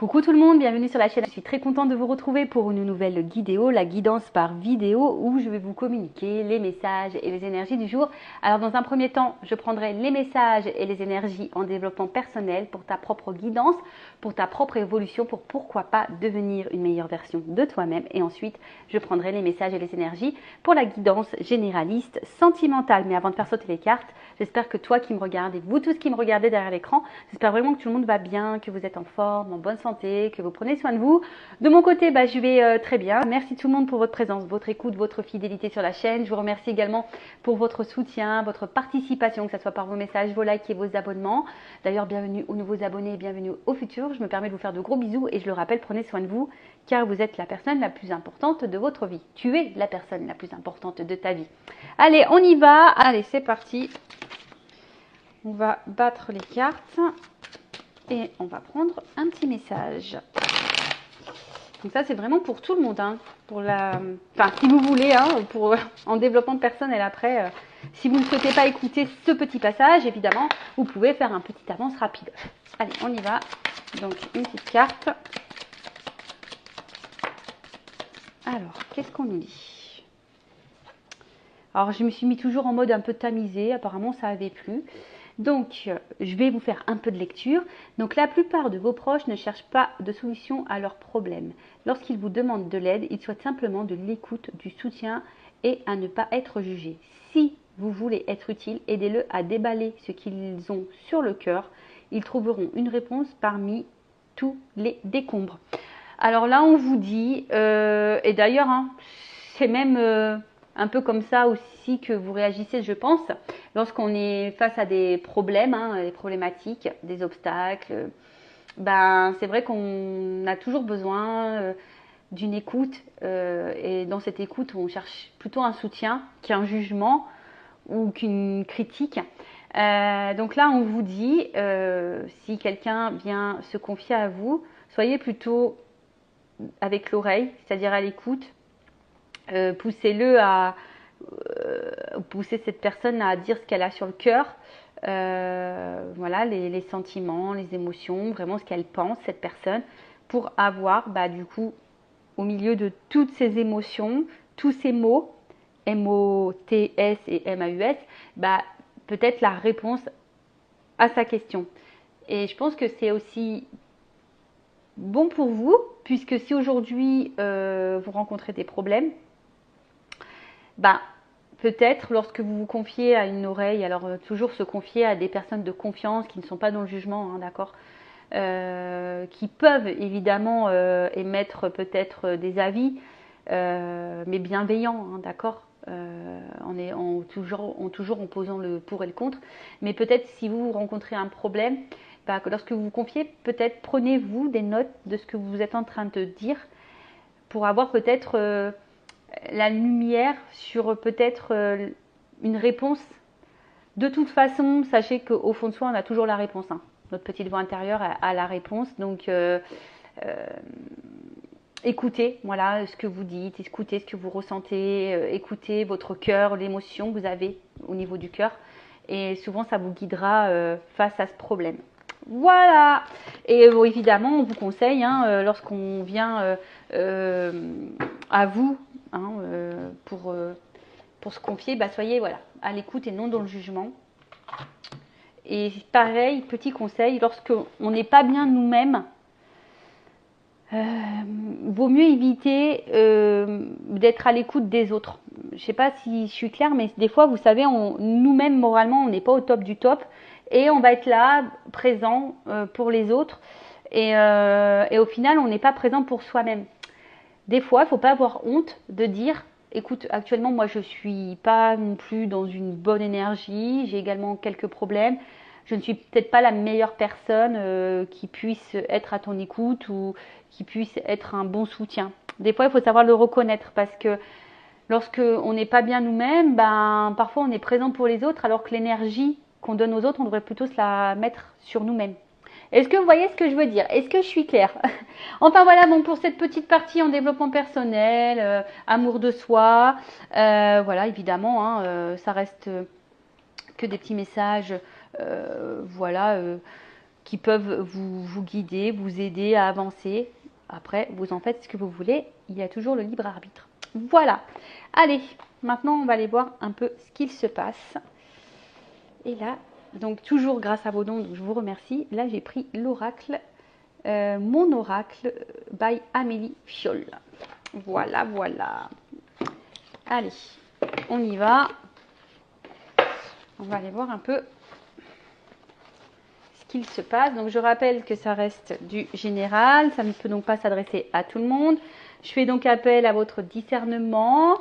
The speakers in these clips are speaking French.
Coucou tout le monde, bienvenue sur la chaîne. Je suis très contente de vous retrouver pour une nouvelle vidéo, la guidance par vidéo où je vais vous communiquer les messages et les énergies du jour. Alors dans un premier temps, je prendrai les messages et les énergies en développement personnel pour ta propre guidance, pour ta propre évolution, pour pourquoi pas devenir une meilleure version de toi-même. Et ensuite, je prendrai les messages et les énergies pour la guidance généraliste sentimentale. Mais avant de faire sauter les cartes, j'espère que toi qui me regardes et vous tous qui me regardez derrière l'écran, j'espère vraiment que tout le monde va bien, que vous êtes en forme, en bonne santé, que vous prenez soin de vous. De mon côté, je vais très bien. Merci tout le monde pour votre présence, votre écoute, votre fidélité sur la chaîne. Je vous remercie également pour votre soutien, votre participation, que ce soit par vos messages, vos likes et vos abonnements. D'ailleurs, bienvenue aux nouveaux abonnés et bienvenue au futur. Je me permets de vous faire de gros bisous et je le rappelle, prenez soin de vous car vous êtes la personne la plus importante de votre vie. Tu es la personne la plus importante de ta vie. Allez, on y va. Allez, c'est parti. On va battre les cartes et on va prendre un petit message. Donc ça, c'est vraiment pour tout le monde, hein, enfin, si vous voulez, hein, en développement personnel après. Si vous ne souhaitez pas écouter ce petit passage, évidemment, vous pouvez faire un petit avance rapide. Allez, on y va. Donc, une petite carte. Alors, qu'est-ce qu'on nous dit? Alors, je me suis mis toujours en mode un peu tamisé. Apparemment, ça avait plu. Donc, je vais vous faire un peu de lecture. Donc, la plupart de vos proches ne cherchent pas de solution à leurs problèmes. Lorsqu'ils vous demandent de l'aide, ils souhaitent simplement de l'écoute, du soutien et à ne pas être jugés. Si vous voulez être utile, aidez-le à déballer ce qu'ils ont sur le cœur. Ils trouveront une réponse parmi tous les décombres. Alors là, on vous dit, et d'ailleurs, hein, c'est même un peu comme ça aussi que vous réagissez, je pense, lorsqu'on est face à des problèmes, hein, des problématiques, des obstacles. C'est vrai qu'on a toujours besoin d'une écoute et dans cette écoute, on cherche plutôt un soutien qu'un jugement ou qu'une critique. Donc là, on vous dit, si quelqu'un vient se confier à vous, soyez plutôt avec l'oreille, c'est-à-dire à l'écoute. Poussez-le à pousser cette personne à dire ce qu'elle a sur le cœur, voilà, les sentiments, les émotions, vraiment ce qu'elle pense, cette personne, pour avoir du coup au milieu de toutes ces émotions, tous ces mots, M-O-T-S et M-A-U-S, peut-être la réponse à sa question. Et je pense que c'est aussi bon pour vous, puisque si aujourd'hui vous rencontrez des problèmes, peut-être lorsque vous vous confiez à une oreille, alors toujours se confier à des personnes de confiance qui ne sont pas dans le jugement, hein, d'accord, qui peuvent évidemment émettre peut-être des avis, mais bienveillants, hein, d'accord, toujours en posant le pour et le contre. Mais peut-être si vous rencontrez un problème, que lorsque vous vous confiez, peut-être prenez-vous des notes de ce que vous êtes en train de dire pour avoir peut-être la lumière sur peut-être une réponse. De toute façon, sachez qu'au fond de soi, on a toujours la réponse, hein. Notre petite voix intérieure a la réponse. Donc, écoutez, voilà, ce que vous dites, écoutez ce que vous ressentez, écoutez votre cœur, l'émotion que vous avez au niveau du cœur. Et souvent, ça vous guidera face à ce problème. Voilà. Et évidemment, on vous conseille, hein, lorsqu'on vient à vous, hein, pour se confier, soyez voilà, à l'écoute et non dans le jugement. Et pareil, petit conseil, lorsqu'on n'est pas bien nous-mêmes, vaut mieux éviter d'être à l'écoute des autres. Je ne sais pas si je suis claire, mais des fois, vous savez, nous-mêmes, moralement, on n'est pas au top du top. Et on va être là, présent pour les autres. Et au final, on n'est pas présent pour soi-même. Des fois, il ne faut pas avoir honte de dire, écoute, actuellement, moi, je ne suis pas non plus dans une bonne énergie. J'ai également quelques problèmes. Je ne suis peut-être pas la meilleure personne qui puisse être à ton écoute ou qui puisse être un bon soutien. Des fois, il faut savoir le reconnaître parce que lorsqu'on n'est pas bien nous-mêmes, parfois on est présent pour les autres alors que l'énergie qu'on donne aux autres, on devrait plutôt se la mettre sur nous-mêmes. Est-ce que vous voyez ce que je veux dire? Est-ce que je suis claire? Enfin voilà, bon, pour cette petite partie en développement personnel, amour de soi, voilà, évidemment, hein, ça reste que des petits messages, voilà, qui peuvent vous guider, vous aider à avancer. Après, vous en faites ce que vous voulez. Il y a toujours le libre arbitre. Voilà. Allez, maintenant, on va aller voir un peu ce qu'il se passe. Et là, donc toujours grâce à vos dons, donc je vous remercie. Là, j'ai pris l'oracle, mon oracle by Amélie Fiol. Voilà, voilà. Allez, on y va. On va aller voir un peu ce qu'il se passe. Donc, je rappelle que ça reste du général. Ça ne peut donc pas s'adresser à tout le monde. Je fais donc appel à votre discernement,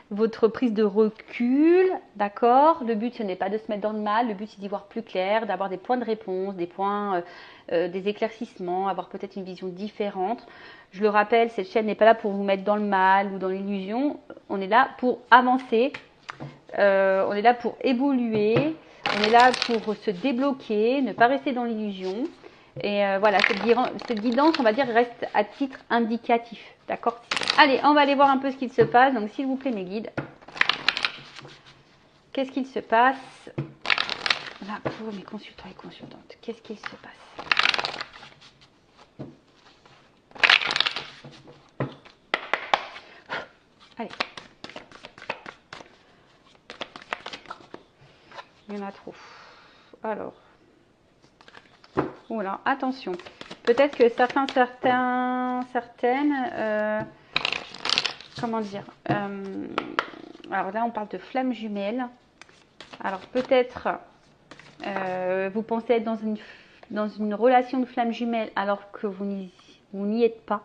votre prise de recul, d'accord? Le but, ce n'est pas de se mettre dans le mal. Le but, c'est d'y voir plus clair, d'avoir des points de réponse, des points, des éclaircissements, avoir peut-être une vision différente. Je le rappelle, cette chaîne n'est pas là pour vous mettre dans le mal ou dans l'illusion. On est là pour avancer. On est là pour évoluer. On est là pour se débloquer, ne pas rester dans l'illusion. Et voilà, cette guidance, on va dire, reste à titre indicatif. D'accord? Allez, on va aller voir un peu ce qu'il se passe. Donc, s'il vous plaît, mes guides. Qu'est-ce qu'il se passe là pour mes consultants et consultantes? Qu'est-ce qu'il se passe? Allez. Il y en a trop. Alors. Voilà, attention. Peut-être que certaines, comment dire, alors là on parle de flammes jumelles. Alors peut-être vous pensez être dans une relation de flammes jumelles alors que vous n'y êtes pas.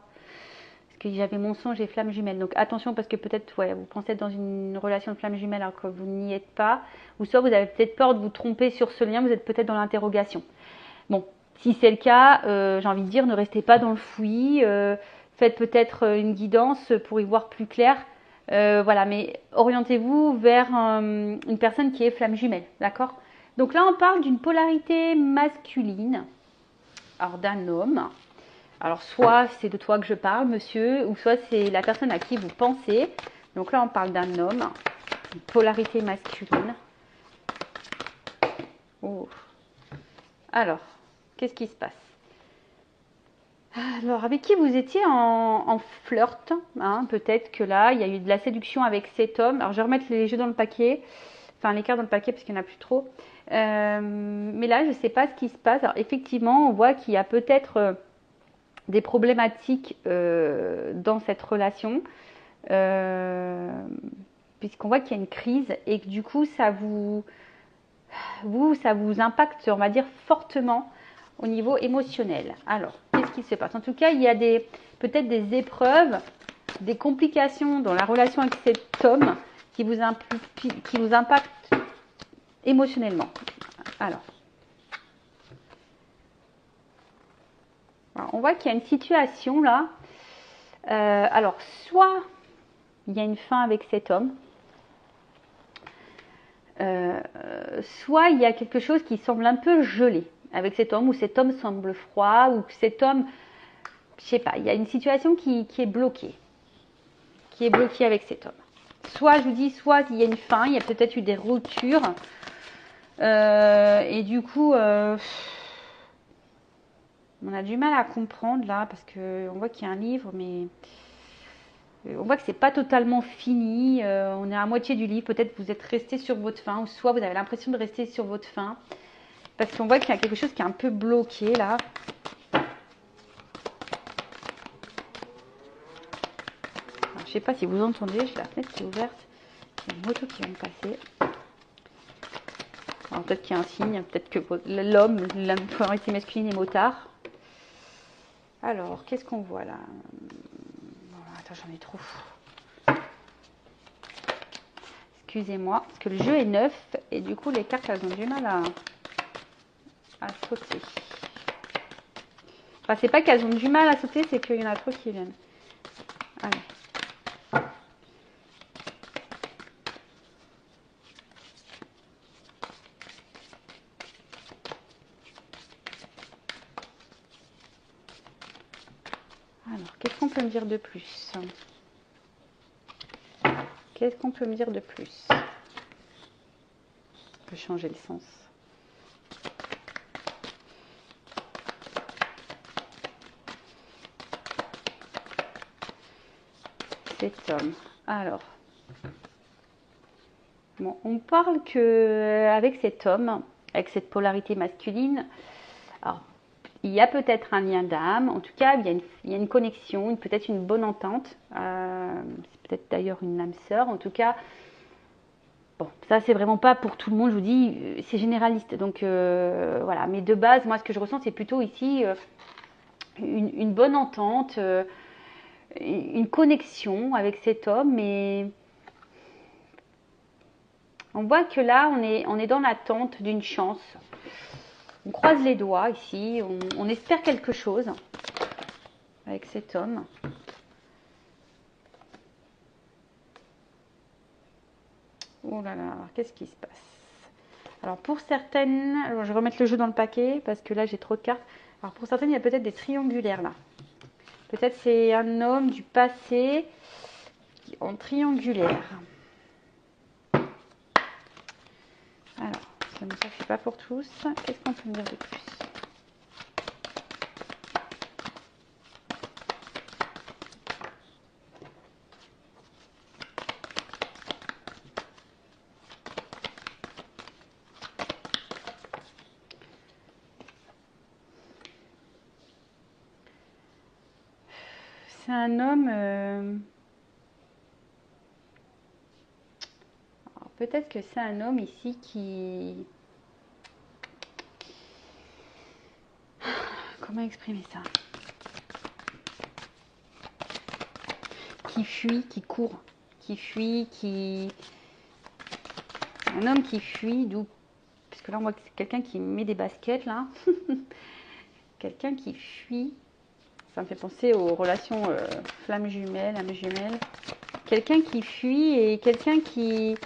Parce que j'avais mensonge et flammes jumelles. Donc attention parce que peut-être ouais, vous pensez être dans une relation de flammes jumelles alors que vous n'y êtes pas. Ou soit vous avez peut-être peur de vous tromper sur ce lien, vous êtes peut-être dans l'interrogation. Bon. Si c'est le cas, j'ai envie de dire, ne restez pas dans le fouillis, faites peut-être une guidance pour y voir plus clair. Voilà, mais orientez-vous vers une personne qui est flamme jumelle, d'accord? Donc là, on parle d'une polarité masculine, alors d'un homme. Alors soit c'est de toi que je parle, monsieur, ou soit c'est la personne à qui vous pensez. Donc là, on parle d'un homme, une polarité masculine. Oh. Alors. Qu'est-ce qui se passe? Alors, avec qui vous étiez en flirt, hein, peut-être que là, il y a eu de la séduction avec cet homme. Alors, je vais remettre les jeux dans le paquet, enfin les cartes dans le paquet parce qu'il n'y en a plus trop. Mais là, je ne sais pas ce qui se passe. Alors, effectivement, on voit qu'il y a peut-être des problématiques dans cette relation, puisqu'on voit qu'il y a une crise et que du coup, ça vous impacte, on va dire, fortement au niveau émotionnel. Alors, qu'est-ce qui se passe? En tout cas, il y a peut-être des épreuves, des complications dans la relation avec cet homme qui vous impactent émotionnellement. Alors, on voit qu'il y a une situation là. Alors, soit il y a une fin avec cet homme, soit il y a quelque chose qui semble un peu gelé avec cet homme, ou cet homme semble froid, ou que cet homme, je sais pas, il y a une situation qui est bloquée, avec cet homme. Soit, je vous dis, soit il y a une fin, il y a peut-être eu des ruptures, et du coup, on a du mal à comprendre là, parce qu'on voit qu'il y a un livre, mais on voit que c'est pas totalement fini, on est à moitié du livre, peut-être vous êtes resté sur votre fin, ou soit vous avez l'impression de rester sur votre fin, parce qu'on voit qu'il y a quelque chose qui est un peu bloqué là. Alors, je ne sais pas si vous entendez, j'ai la fenêtre qui est ouverte. Il y a une moto qui vient de passer. Alors peut-être qu'il y a un signe, peut-être que l'homme, la polarité masculine est motard. Alors, qu'est-ce qu'on voit là? Attends, j'en ai trop. Excusez-moi, parce que le jeu est neuf et du coup les cartes elles ont du mal à sauter. Enfin, c'est pas qu'elles ont du mal à sauter, c'est qu'il y en a trop qui viennent. Allez. Alors, qu'est-ce qu'on peut me dire de plus? Qu'est-ce qu'on peut me dire de plus? On peut changer le sens. cet homme. Alors, bon, on parle que avec cet homme, avec cette polarité masculine, alors, il y a peut-être un lien d'âme, en tout cas, il y a une connexion, peut-être une bonne entente. C'est peut-être d'ailleurs une âme sœur, en tout cas. Bon, ça, c'est vraiment pas pour tout le monde, je vous dis, c'est généraliste. Donc, voilà. Mais de base, moi, ce que je ressens, c'est plutôt ici une bonne entente, une connexion avec cet homme. Mais on voit que là, on est dans l'attente d'une chance. On croise les doigts ici, on espère quelque chose avec cet homme. Oh là là, qu'est-ce qui se passe? Alors pour certaines, alors je vais remettre le jeu dans le paquet parce que là j'ai trop de cartes. Alors pour certaines, il y a peut-être des triangulaires là. Peut-être c'est un homme du passé en triangulaire. Alors, ça me dit que c'est pas pour tous. Qu'est-ce qu'on peut me dire de plus? C'est un homme. Peut-être que c'est un homme ici qui. Comment exprimer ça? Qui fuit, qui court, qui fuit, qui. Un homme qui fuit, d'où. Parce que là, on voit que c'est quelqu'un qui met des baskets là. Quelqu'un qui fuit. Ça me fait penser aux relations flamme jumelle, âme jumelle. Quelqu'un qui fuit et quelqu'un qui...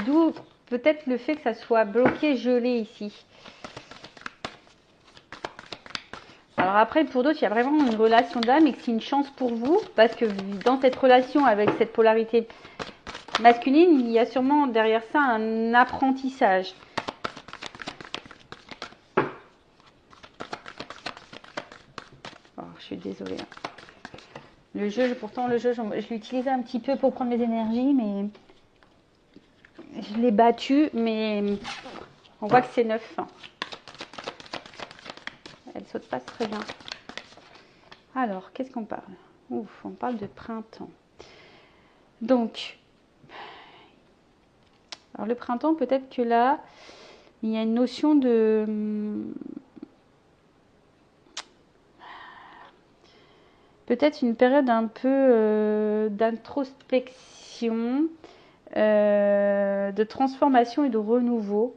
D'où peut-être le fait que ça soit bloqué, gelé ici. Alors après, pour d'autres, il y a vraiment une relation d'âme et que c'est une chance pour vous. Parce que dans cette relation avec cette polarité masculine, il y a sûrement derrière ça un apprentissage. Oh, je suis désolée. Le jeu, pourtant, le jeu, je l'utilisais un petit peu pour prendre mes énergies, mais je l'ai battu, mais on voit que c'est neuf. Elle saute pas très bien. Alors, qu'est-ce qu'on parle? Ouf, on parle de printemps. Donc, alors le printemps, peut-être que là, il y a une notion de... Peut-être une période un peu d'introspection, de transformation et de renouveau.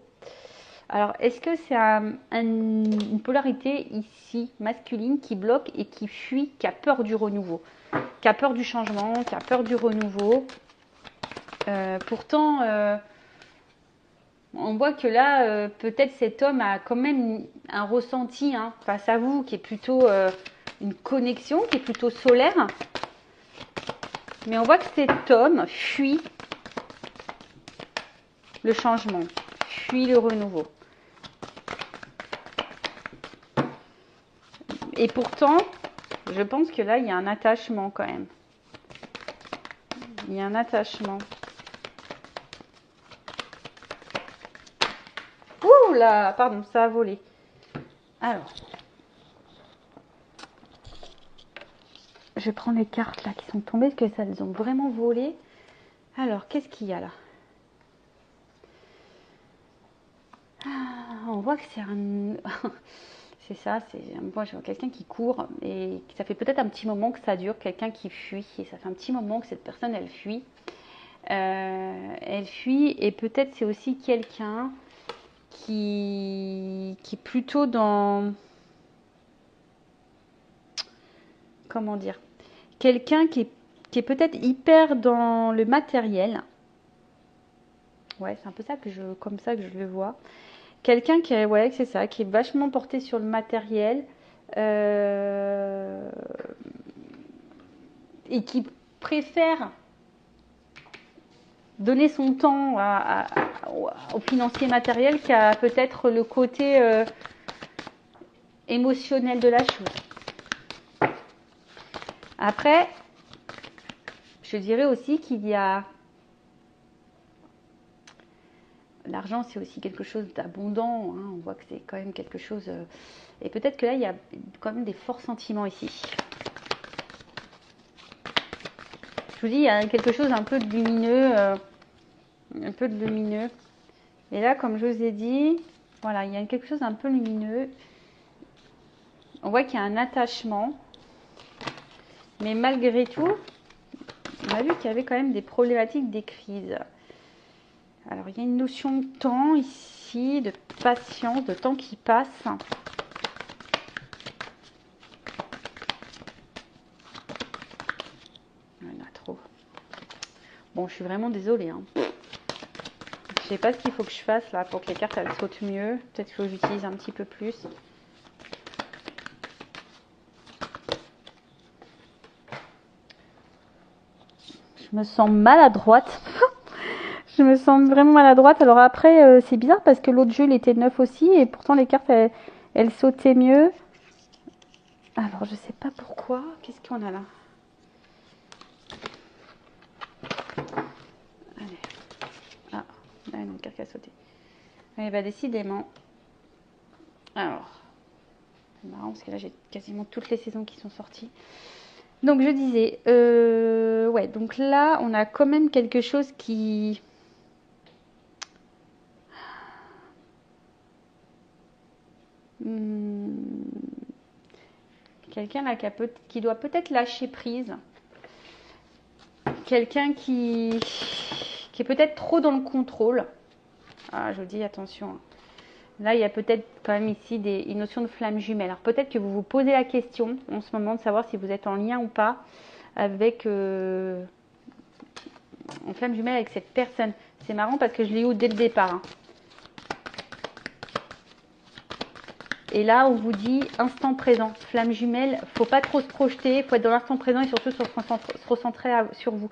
Alors, est-ce que c'est une polarité ici masculine qui bloque et qui fuit, qui a peur du renouveau, qui a peur du changement, qui a peur du renouveau? Pourtant, on voit que là, peut-être cet homme a quand même un ressenti face à vous qui est plutôt une connexion, qui est plutôt solaire. Mais on voit que cet homme fuit le changement, fuit le renouveau. Et pourtant, je pense que là, il y a un attachement quand même. Il y a un attachement. Ouh là, pardon, ça a volé. Alors, je vais prendre les cartes là qui sont tombées, parce que ça, elles ont vraiment volé. Alors, qu'est-ce qu'il y a là? On voit que c'est un... c'est ça, moi je vois quelqu'un qui court et ça fait peut-être un petit moment que ça dure, quelqu'un qui fuit. Et ça fait un petit moment que cette personne, elle fuit. Elle fuit et peut-être c'est aussi quelqu'un qui est plutôt dans... Comment dire? Quelqu'un qui est peut-être hyper dans le matériel. Ouais, c'est un peu ça comme ça que je le vois. Quelqu'un qui est, ouais, c'est ça, qui est vachement porté sur le matériel et qui préfère donner son temps au financier matériel qu'à peut-être le côté émotionnel de la chose. Après, je dirais aussi qu'il y a... L'argent, c'est aussi quelque chose d'abondant. Hein. On voit que c'est quand même quelque chose... Et peut-être que là, il y a quand même des forts sentiments ici. Je vous dis, il y a quelque chose un peu de lumineux. Un peu de lumineux. Et là, comme je vous ai dit, voilà, il y a quelque chose d'un peu lumineux. On voit qu'il y a un attachement. Mais malgré tout, on a vu qu'il y avait quand même des problématiques, des crises. Alors, il y a une notion de temps ici, de patience, de temps qui passe. Il y en a trop. Bon, je suis vraiment désolée. Hein. Je sais pas ce qu'il faut que je fasse là pour que les cartes elles sautent mieux. Peut-être qu'il faut que j'utilise un petit peu plus. Je me sens maladroite. Je me sens vraiment maladroite. Alors après, c'est bizarre parce que l'autre jeu, il était neuf aussi. Et pourtant, les cartes, elles sautaient mieux. Alors, je sais pas pourquoi. Qu'est-ce qu'on a là? Allez. Ah, là, une carte qui a sauté. Eh bien, décidément. Alors, c'est marrant parce que là, j'ai quasiment toutes les saisons qui sont sorties. Donc, je disais, ouais, donc là, on a quand même quelque chose qui... Quelqu'un là qui doit peut-être lâcher prise. Quelqu'un qui est peut-être trop dans le contrôle. Ah, je vous dis attention. Là, il y a peut-être quand même ici une notion de flamme jumelle. Alors peut-être que vous vous posez la question en ce moment de savoir si vous êtes en lien ou pas avec en flamme jumelle avec cette personne. C'est marrant parce que je l'ai eu dès le départ. Hein. Et là, on vous dit instant présent, flamme jumelle, faut pas trop se projeter, faut être dans l'instant présent et surtout se recentrer sur vous.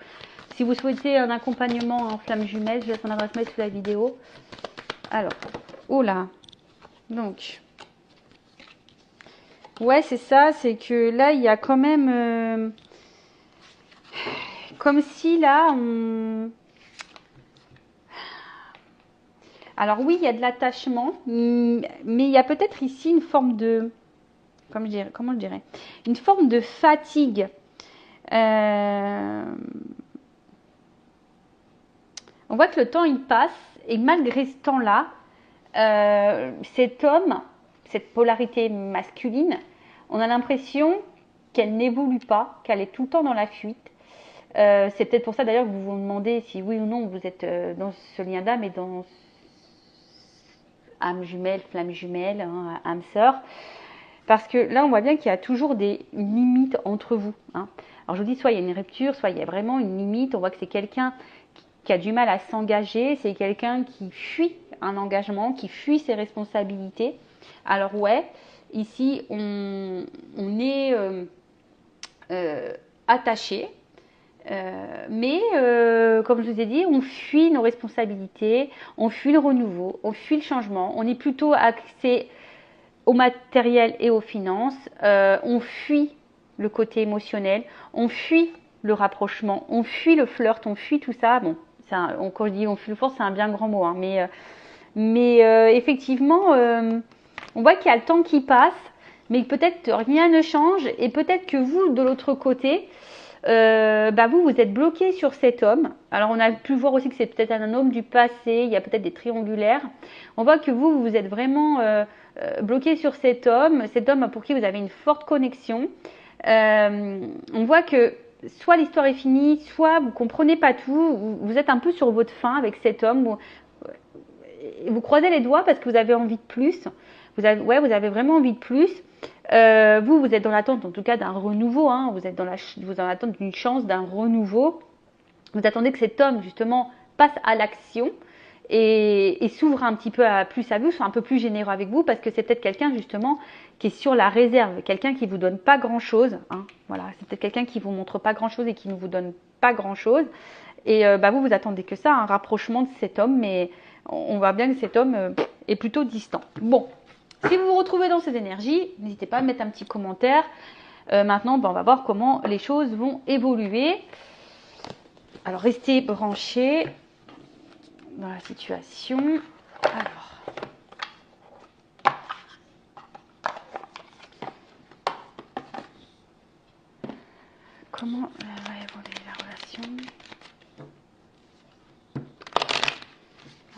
Si vous souhaitez un accompagnement en flamme jumelle, je laisse mon adresse mail sous la vidéo. Alors, oh là, donc, ouais, c'est ça, c'est que là, il y a quand même, comme si là, on... Alors oui, il y a de l'attachement, mais il y a peut-être ici une forme de, comment je dirais, une forme de fatigue. On voit que le temps il passe et malgré ce temps-là, cet homme, cette polarité masculine, on a l'impression qu'elle n'évolue pas, qu'elle est tout le temps dans la fuite. C'est peut-être pour ça d'ailleurs que vous vous demandez si oui ou non vous êtes dans ce lien d'âme et dans âme jumelle, flamme jumelle, hein, âme sœur. Parce que là, on voit bien qu'il y a toujours des limites entre vous. Hein. Alors, je vous dis, soit il y a une rupture, soit il y a vraiment une limite. On voit que c'est quelqu'un qui a du mal à s'engager. C'est quelqu'un qui fuit un engagement, qui fuit ses responsabilités. Alors, ouais, ici, on est attaché. Mais comme je vous ai dit, on fuit nos responsabilités, on fuit le renouveau, on fuit le changement, on est plutôt axé au matériel et aux finances, on fuit le côté émotionnel, on fuit le rapprochement, on fuit le flirt, on fuit tout ça. Bon, quand je dis on fuit le flirt, c'est un bien grand mot, hein, mais effectivement, on voit qu'il y a le temps qui passe, mais peut-être rien ne change et peut-être que vous, de l'autre côté, vous êtes bloqué sur cet homme. Alors on a pu voir aussi que c'est peut-être un homme du passé, il y a peut-être des triangulaires. On voit que vous êtes vraiment bloqué sur cet homme pour qui vous avez une forte connexion. On voit que soit l'histoire est finie, soit vous comprenez pas tout, vous êtes un peu sur votre faim avec cet homme. Vous croisez les doigts parce que vous avez envie de plus. Vous avez vraiment envie de plus. Vous êtes dans l'attente en tout cas d'un renouveau, hein. Vous êtes dans l'attente d'une chance, d'un renouveau. Vous attendez que cet homme justement passe à l'action et s'ouvre un petit peu plus à vous, soit un peu plus généreux avec vous parce que c'est peut-être quelqu'un justement qui est sur la réserve, quelqu'un qui vous donne pas grand chose, hein. Voilà, c'est peut-être quelqu'un qui vous montre pas grand chose et qui ne vous donne pas grand chose et vous attendez que ça, un rapprochement de cet homme, mais on voit bien que cet homme est plutôt distant. Bon. Si vous vous retrouvez dans cette énergie, n'hésitez pas à mettre un petit commentaire. Maintenant, on va voir comment les choses vont évoluer. Alors, restez branchés dans la situation. Alors, comment va évoluer la relation?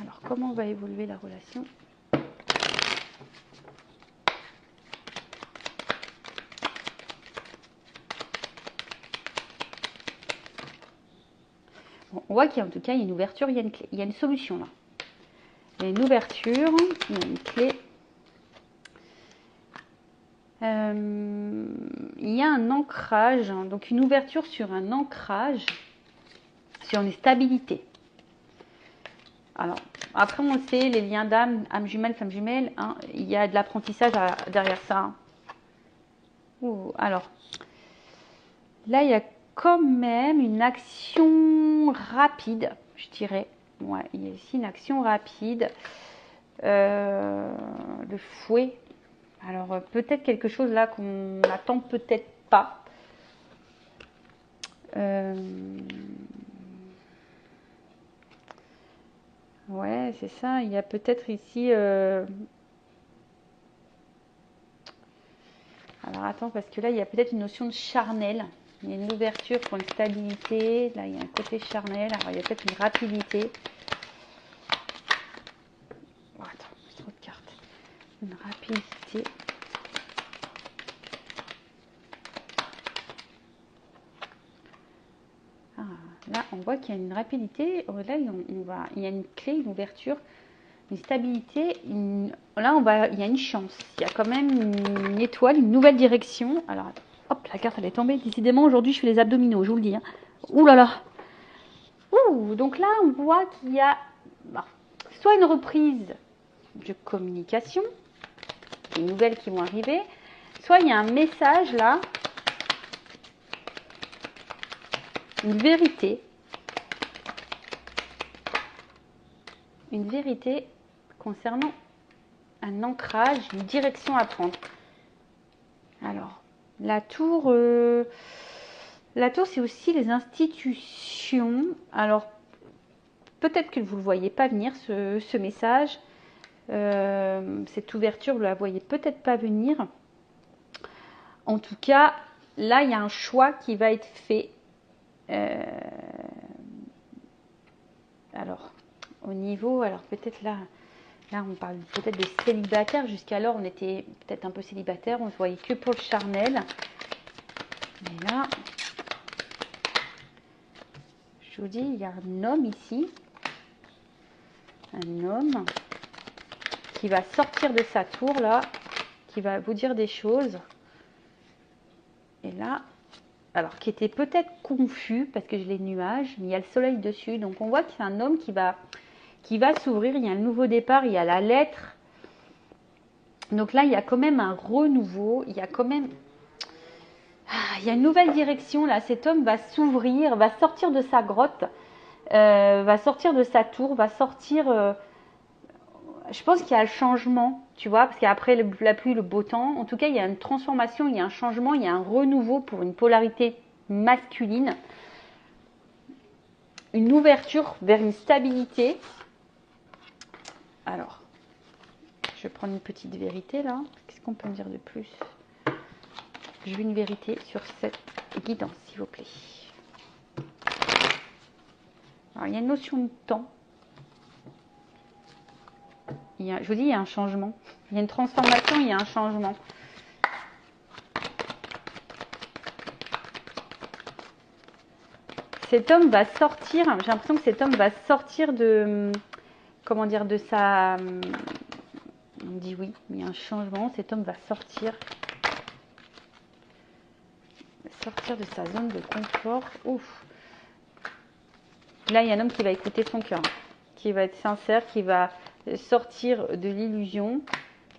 Alors, comment va évoluer la relation? Bon, on voit qu'il y a en tout cas il y a une ouverture, il y a une clé, il y a une solution là. Il y a une ouverture, il y a une clé. Il y a un ancrage, hein, donc une ouverture sur un ancrage, sur une stabilité. Alors, après on le sait, les liens d'âme, âme jumelle, femme jumelle, hein, il y a de l'apprentissage derrière ça. Ouh, alors, là il y a quand même une action rapide, je dirais. Ouais, il y a ici une action rapide. Le fouet. Alors, peut-être quelque chose là qu'on n'attend peut-être pas. Ouais, c'est ça. Il y a peut-être ici... Alors, attends, parce que là, il y a peut-être une notion de charnel. Il y a une ouverture pour une stabilité. Là, il y a un côté charnel. Alors, il y a peut-être une rapidité. Oh, attends, j'ai trop de cartes. Une rapidité. Ah, là, on voit qu'il y a une rapidité. Oh, là, il y a une clé, une ouverture, une stabilité. Là, il y a une chance. Il y a quand même une étoile, une nouvelle direction. Alors, hop, la carte, elle est tombée. Décidément, aujourd'hui, je fais les abdominaux, je vous le dis. Hein. Ouh là là. Ouh, donc là, on voit qu'il y a soit une reprise de communication, des nouvelles qui vont arriver, soit il y a un message là, une vérité concernant un ancrage, une direction à prendre. Alors, la tour, c'est aussi les institutions. Alors, peut-être que vous ne le voyez pas venir, ce message. Cette ouverture, vous ne la voyez peut-être pas venir. En tout cas, là, il y a un choix qui va être fait. Alors, au niveau, alors peut-être là, on parle peut-être de célibataire. Jusqu'alors, on était peut-être un peu célibataire. On ne se voyait que pour le charnel. Mais là, je vous dis, il y a un homme ici. Un homme qui va sortir de sa tour, là, qui va vous dire des choses. Et là, alors, qui était peut-être confus, parce que j'ai les nuages, mais il y a le soleil dessus. Donc, on voit que c'est un homme qui va s'ouvrir. Il y a un nouveau départ, il y a la lettre. Donc là, il y a quand même un renouveau. Il y a quand même... il y a une nouvelle direction, là. Cet homme va s'ouvrir, va sortir de sa grotte, va sortir de sa tour, va sortir... je pense qu'il y a le changement, tu vois, parce qu'après la pluie, le beau temps, en tout cas, il y a une transformation, il y a un changement, il y a un renouveau pour une polarité masculine. Une ouverture vers une stabilité. Alors, je vais prendre une petite vérité là. Qu'est-ce qu'on peut me dire de plus? Je veux une vérité sur cette guidance, s'il vous plaît. Alors, il y a une notion de temps. Je vous dis, il y a un changement. Il y a une transformation, il y a un changement. Cet homme va sortir, j'ai l'impression que cet homme va sortir de, comment dire, de sa... On dit oui, mais il y a un changement. Cet homme va sortir de sa zone de confort. Ouf. Là, il y a un homme qui va écouter son cœur, qui va être sincère, qui va sortir de l'illusion,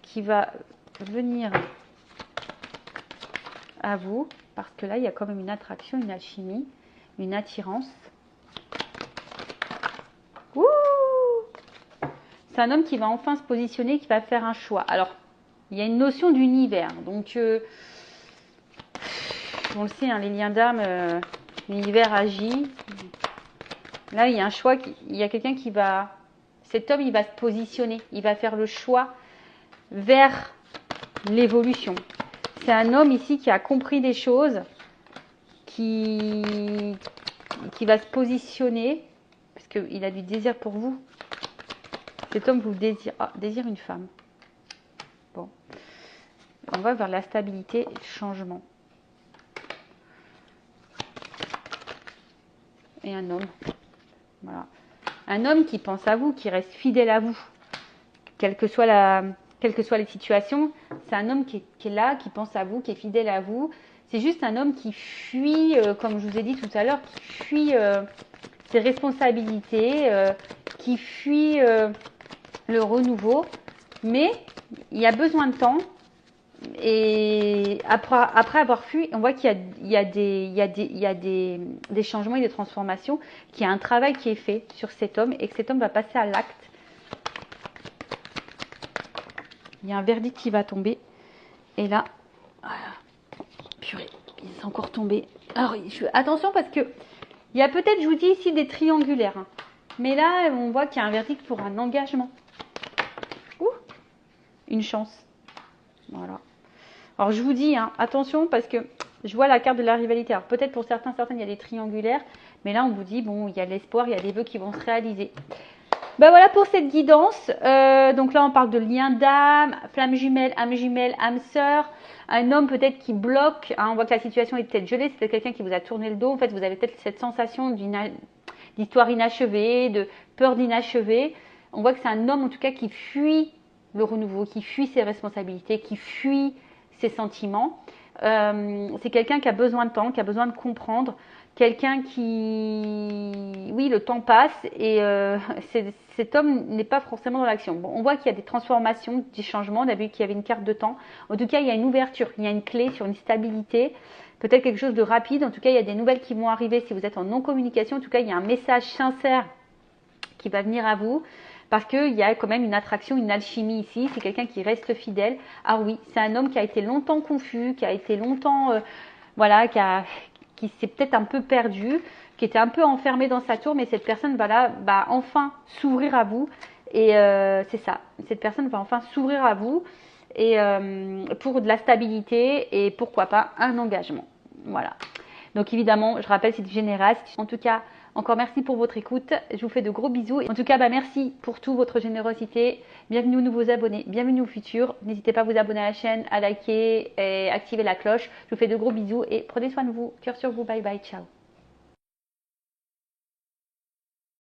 qui va venir à vous, parce que là, il y a quand même une attraction, une alchimie, une attirance. Ouh! C'est un homme qui va enfin se positionner, qui va faire un choix. Alors, il y a une notion d'univers. Donc, on le sait, hein, les liens d'âme, l'univers agit. Là, il y a un choix, il y a quelqu'un qui va... Cet homme, il va se positionner, il va faire le choix vers l'évolution. C'est un homme ici qui a compris des choses, qui va se positionner, parce qu'il a du désir pour vous. Cet homme vous désire, désire une femme. Bon, on va vers la stabilité et le changement. Et un homme, voilà. Un homme qui pense à vous, qui reste fidèle à vous, quelles que soient les situations. C'est un homme qui est là, qui pense à vous, qui est fidèle à vous. C'est juste un homme qui fuit, comme je vous ai dit tout à l'heure, qui fuit ses responsabilités, qui fuit le renouveau. Mais il y a besoin de temps. Et après avoir fui, on voit qu'il y a des changements et des transformations, qu'il y a un travail qui est fait sur cet homme et que cet homme va passer à l'acte. Il y a un verdict qui va tomber. Et là, voilà. Purée, il est encore tombé. Alors, attention parce que il y a peut-être, je vous dis ici, des triangulaires. Hein. Mais là, on voit qu'il y a un verdict pour un engagement. Ouh, une chance. Voilà. Alors, je vous dis, hein, attention parce que je vois la carte de la rivalité. Alors, peut-être pour certaines, il y a des triangulaires. Mais là, on vous dit, bon, il y a de l'espoir, il y a des vœux qui vont se réaliser. Ben voilà pour cette guidance. Donc là, on parle de lien d'âme, flamme jumelle, âme sœur. Un homme peut-être qui bloque. Hein, on voit que la situation est peut-être gelée. C'est peut-être quelqu'un qui vous a tourné le dos. En fait, vous avez peut-être cette sensation d'histoire inachevée, de peur d'inachevé. On voit que c'est un homme, en tout cas, qui fuit le renouveau, qui fuit ses responsabilités, qui fuit ses sentiments. C'est quelqu'un qui a besoin de temps, qui a besoin de comprendre. Quelqu'un qui... Oui, le temps passe et cet homme n'est pas forcément dans l'action. Bon, on voit qu'il y a des transformations, des changements. On a vu qu'il y avait une carte de temps. En tout cas, il y a une ouverture, il y a une clé sur une stabilité. Peut-être quelque chose de rapide. En tout cas, il y a des nouvelles qui vont arriver si vous êtes en non-communication. En tout cas, il y a un message sincère qui va venir à vous. Parce qu'il y a quand même une attraction, une alchimie ici. C'est quelqu'un qui reste fidèle. Ah oui, c'est un homme qui a été longtemps confus, qui a été longtemps... voilà, qui s'est peut-être un peu perdu, qui était un peu enfermé dans sa tour, mais cette personne va enfin s'ouvrir à vous. Et c'est ça, cette personne va enfin s'ouvrir à vous et pour de la stabilité et pourquoi pas un engagement. Voilà. Donc évidemment, je rappelle, c'est du général. En tout cas, encore merci pour votre écoute. Je vous fais de gros bisous. En tout cas, merci pour toute votre générosité. Bienvenue aux nouveaux abonnés, bienvenue aux futurs. N'hésitez pas à vous abonner à la chaîne, à liker et activer la cloche. Je vous fais de gros bisous et prenez soin de vous. Cœur sur vous. Bye bye. Ciao.